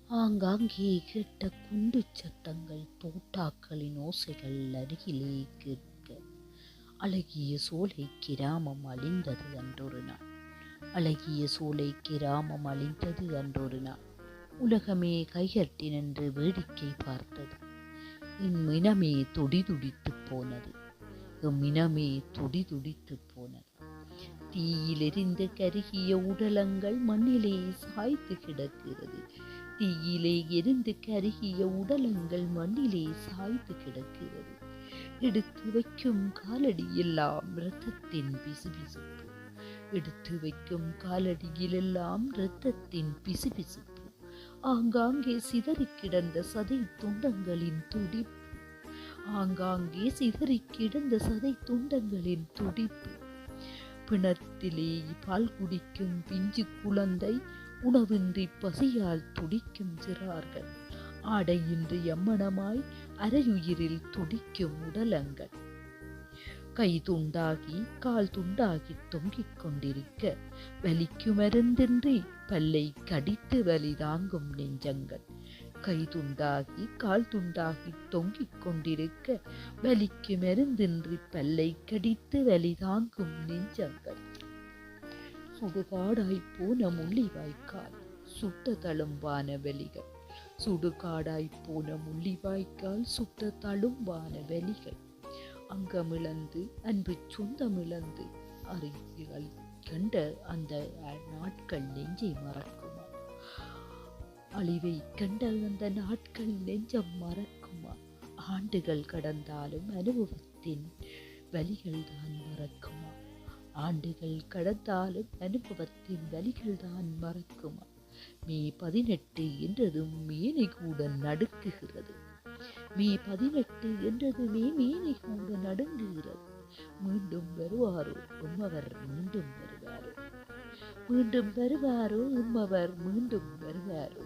ஆங்காங்கே கேட்ட குண்டு சத்தங்கள், தோட்டாக்களின் ஓசைகள் அருகிலே கேட்க, அழகிய சோலை கிராமம் அழிந்தது அன்றொரு நாள். அழகிய சோலை கிராமம் அழிந்தது அன்றொரு நாள். உலகமே கைகட்டி நின்று வேடிக்கை பார்த்தது. என் மினமே துடிதுடித்து போனது. என் மினமே துடிதுடித்து போனது. தீயில் எரிந்து கருகிய உடலங்கள் மண்ணிலே சாய்த்து கிடக்கிறது. தீயிலே எரிந்து கருகிய உடலங்கள் மண்ணிலே சாய்த்து கிடக்கிறது. எடுத்து வைக்கும் காலடியெல்லாம் இரத்தத்தின் பிசுபிசுப்பு. எடுத்து வைக்கும் காலடியிலெல்லாம் இரத்தத்தின் பிசுபிசுப்பு. ஆங்காங்கே சிதறி கிடந்த சதை துண்டங்களின் துடிப்பு. ஆங்காங்கே சிதறி கிடந்த சதை துண்டங்களின் துடிப்பு. பிணத்திலே பால் குடிக்கும் பிஞ்சு குழந்தை, உணவின்றி பசியால் துடிக்கும் சிறார்கள், ஆடையின்றி எம்மனமாய் அரையுயிரில் துடிக்கும் உடலங்கள். கை துண்டாகி கால் துண்டாகி தொங்கிக் கொண்டிருக்க, வலிக்கு மருந்தின்றி பல்லை கடித்து வலி தாங்கும் நெஞ்சங்கள். கை துண்டாகி கால் துண்டாகி தொங்கிக் கொண்டிருக்க, வலிக்கு மருந்தின்றி பல்லை கடித்து வலி தாங்கும் நெஞ்சங்கள். சுடுகாடாய் போன முள்ளிவாய்க்கால், சுட்ட தழும்பான வெளிகள். சுடுகாடாய் போன முள்ளிவாய்க்கால், சுட்ட தழும்பான வெளிகள். அங்கமிழந்து அன்பு சொந்தமிழந்து அறிவியல் கண்ட அந்த நாட்கள் நெஞ்சை மறக்குமா? அழிவை கண்ட அந்த நாட்கள் நெஞ்சம் மறக்குமா? ஆண்டுகள் கடந்தாலும் அனுபவத்தின் வலிகள் தான் மறக்குமா? ஆண்டுகள் கடந்தாலும் அனுபவத்தின் வலிகள் தான் மறக்குமா? மே 18 என்றதும் மேனை கூட நடுக்குகிறது. மே 18 என்றதுமே மேனை கூட நடுங்குகிறது. மீண்டும் வருவாரோ உம்மவர், மீண்டும் வருவாரோ, மீண்டும் வருவாரோ உம்மவர், மீண்டும் வருவாரோ.